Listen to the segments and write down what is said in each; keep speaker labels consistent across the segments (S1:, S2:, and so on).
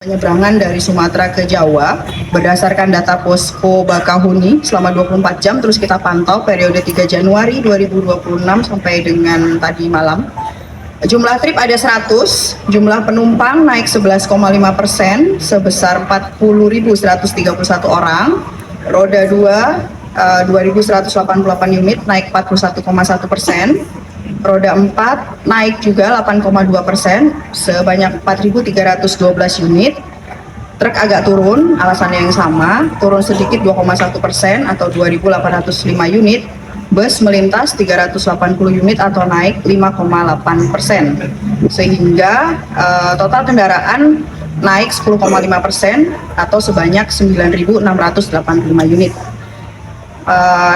S1: Penyeberangan dari Sumatera ke Jawa berdasarkan data Posko Bakahuni selama 24 jam terus kita pantau periode 3 Januari 2026 sampai dengan tadi malam. Jumlah trip ada 100, jumlah penumpang naik 11,5% sebesar 40.131 orang. Roda 2 2.188 unit naik 41,1%. Roda 4 naik juga 8,2% sebanyak 4.312 unit. Truk agak turun, alasannya yang sama, turun sedikit 2,1% atau 2.805 unit. Bus melintas 380 unit atau naik 5,8%. Sehingga total kendaraan naik 10,5% atau sebanyak 9.685 unit.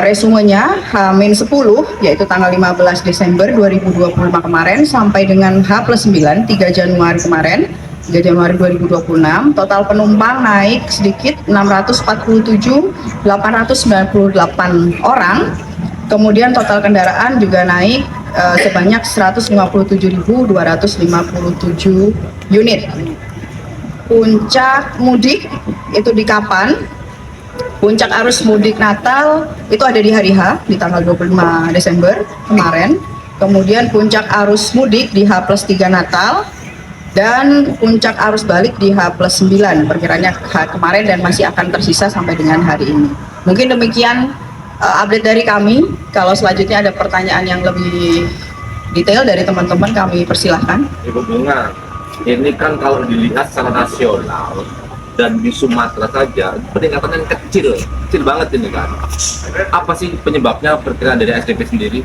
S1: Resumenya H-10 yaitu tanggal 15 Desember 2025 kemarin sampai dengan H+9 3 Januari kemarin 3 Januari 2026 total penumpang naik sedikit 647.898 orang, kemudian total kendaraan juga naik sebanyak 157.257 unit. Puncak mudik itu di kapan? Puncak arus mudik Natal itu ada di hari H, di tanggal 25 Desember kemarin. Kemudian puncak arus mudik di H+3 Natal. Dan puncak arus balik di H+9, perkiranya kemarin dan masih akan tersisa sampai dengan hari ini. Mungkin demikian update dari kami. Kalau selanjutnya ada pertanyaan yang lebih detail dari teman-teman, kami persilahkan.
S2: Ibu Bunga, ini kan kalau dilihat secara nasional, dan di Sumatera saja peningkatannya kecil banget ini kan. Apa sih penyebabnya perkiraan dari SDP sendiri?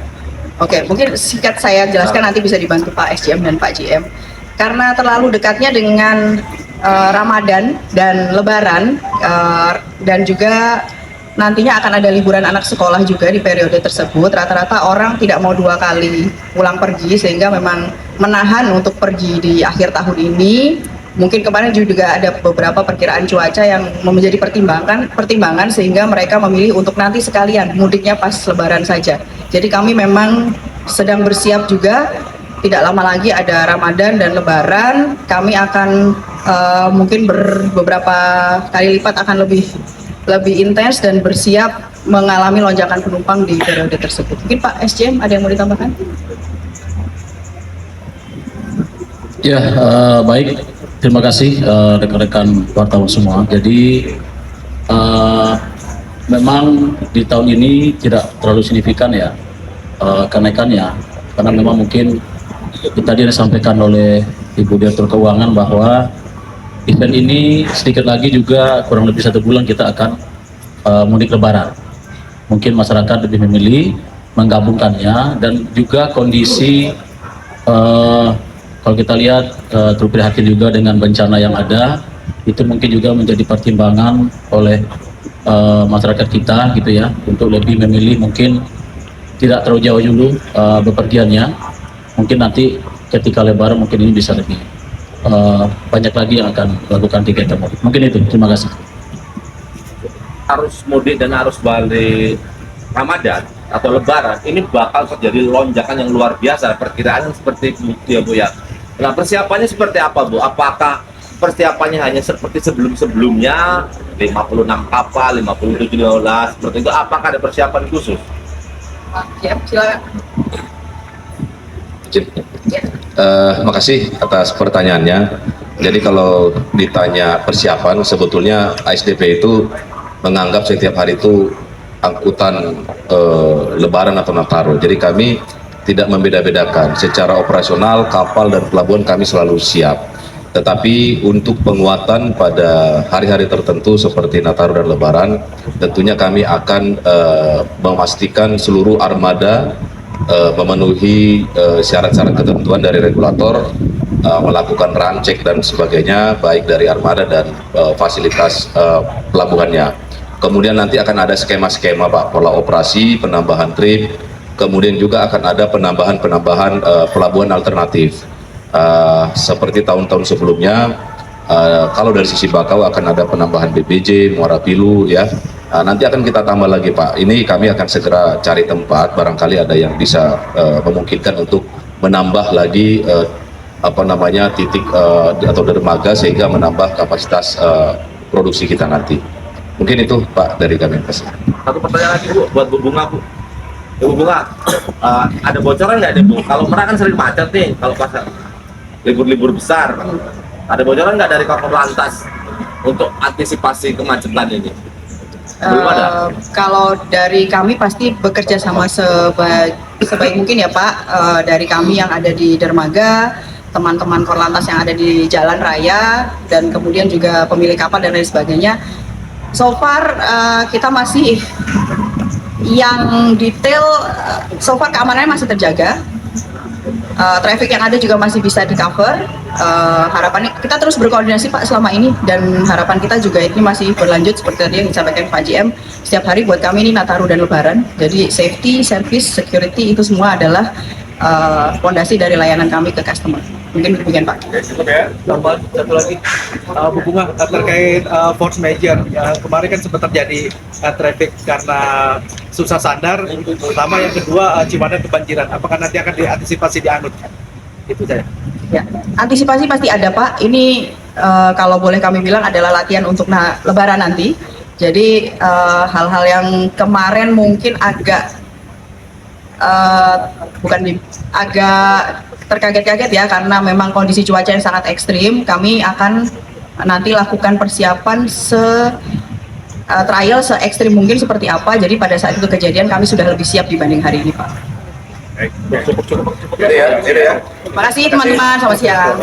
S1: Oke, mungkin singkat saya jelaskan, nanti bisa dibantu Pak SJM dan Pak JM. Karena terlalu dekatnya dengan Ramadan dan Lebaran dan juga nantinya akan ada liburan anak sekolah juga di periode tersebut. Rata-rata orang tidak mau 2 kali pulang pergi sehingga memang menahan untuk pergi di akhir tahun ini. Mungkin kemarin juga ada beberapa perkiraan cuaca yang menjadi pertimbangan sehingga mereka memilih untuk nanti sekalian mudiknya pas Lebaran saja. Jadi kami memang sedang bersiap juga, tidak lama lagi ada Ramadan dan Lebaran. Kami akan mungkin beberapa kali lipat akan lebih intens dan bersiap mengalami lonjakan penumpang di periode tersebut. Mungkin Pak SJM ada yang mau ditambahkan?
S3: Ya, baik. Terima kasih rekan-rekan wartawan semua. Jadi memang di tahun ini tidak terlalu signifikan ya kenaikannya, karena memang mungkin tadi disampaikan oleh Ibu Direktur Keuangan bahwa event ini sedikit lagi juga kurang lebih 1 bulan kita akan mudik Lebaran. Mungkin masyarakat lebih memilih menggabungkannya dan juga kondisi kalau kita lihat turut prihatin juga dengan bencana yang ada, itu mungkin juga menjadi pertimbangan oleh masyarakat kita gitu ya, untuk lebih memilih mungkin tidak terlalu jauh dulu bepergiannya. Mungkin nanti ketika Lebaran mungkin ini bisa lebih banyak lagi yang akan melakukan tiket mudik. Mungkin itu, terima kasih.
S2: Arus mudik dan arus balik Ramadan atau Lebaran ini bakal terjadi lonjakan yang luar biasa, perkiraan seperti itu ya Bu ya. Nah, persiapannya seperti apa Bu? Apakah persiapannya hanya seperti sebelum-sebelumnya 56 kapal, 57 seperti itu? Apakah ada persiapan khusus?
S1: Ya, silakan.
S4: Terima kasih atas pertanyaannya. Jadi kalau ditanya persiapan, sebetulnya ASDP itu menganggap setiap hari itu angkutan Lebaran atau Nataru. Jadi kami tidak membeda-bedakan. Secara operasional kapal dan pelabuhan kami selalu siap. Tetapi untuk penguatan pada hari-hari tertentu seperti Nataru dan Lebaran, tentunya kami akan memastikan seluruh armada memenuhi syarat-syarat ketentuan dari regulator, melakukan run cek dan sebagainya, baik dari armada dan fasilitas pelabuhannya. Kemudian nanti akan ada skema-skema Pak, pola operasi, penambahan trip, kemudian juga akan ada penambahan pelabuhan alternatif. Seperti tahun-tahun sebelumnya, kalau dari sisi Bakau akan ada penambahan BBJ, Muara Pilu ya. Nanti akan kita tambah lagi Pak. Ini kami akan segera cari tempat, barangkali ada yang bisa memungkinkan untuk menambah lagi apa namanya titik atau dermaga sehingga menambah kapasitas produksi kita nanti. Mungkin itu Pak dari Kemenkes.
S2: Satu pertanyaan lagi Bu, buat Bu Bunga Bu. Bu Bunga, ada bocoran nggak deh Bu? Kalau Merak kan sering macet nih, kalau pas libur-libur besar, ada bocoran nggak dari Kakor Lantas untuk antisipasi kemacetan ini? Belum ada.
S1: Kalau dari kami pasti bekerja sama sebaik mungkin ya Pak, dari kami yang ada di dermaga, teman-teman Korlantas yang ada di jalan raya, dan kemudian juga pemilik kapal dan lain sebagainya. So far kita masih yang detail, so far keamanannya masih terjaga. Traffic yang ada juga masih bisa di cover. Harapannya kita terus berkoordinasi Pak selama ini, dan harapan kita juga ini masih berlanjut seperti tadi yang disampaikan Pak JM. Setiap hari buat kami ini Nataru dan Lebaran, jadi safety, service, security itu semua adalah fondasi dari layanan kami ke customer. Mungkin demikian Pak.
S5: Cukup ya. Tambahan satu lagi, Bu Bunga, terkait force major yang kemarin kan sempat terjadi traffic karena susah sandar. Pertama, yang kedua Ciwandan kebanjiran. Apakah nanti akan diantisipasi di Anut? Itu saya.
S1: Ya, antisipasi pasti ada Pak. Ini kalau boleh kami bilang adalah latihan untuk Lebaran nanti. Jadi hal-hal yang kemarin mungkin agak agak terkaget-kaget ya, karena memang kondisi cuaca yang sangat ekstrim. Kami akan nanti lakukan persiapan trial se ekstrim mungkin seperti apa. Jadi pada saat itu kejadian kami sudah lebih siap dibanding hari ini Pak.
S5: Cukup.
S4: Ini ya.
S1: Terima kasih teman-teman, selamat siang.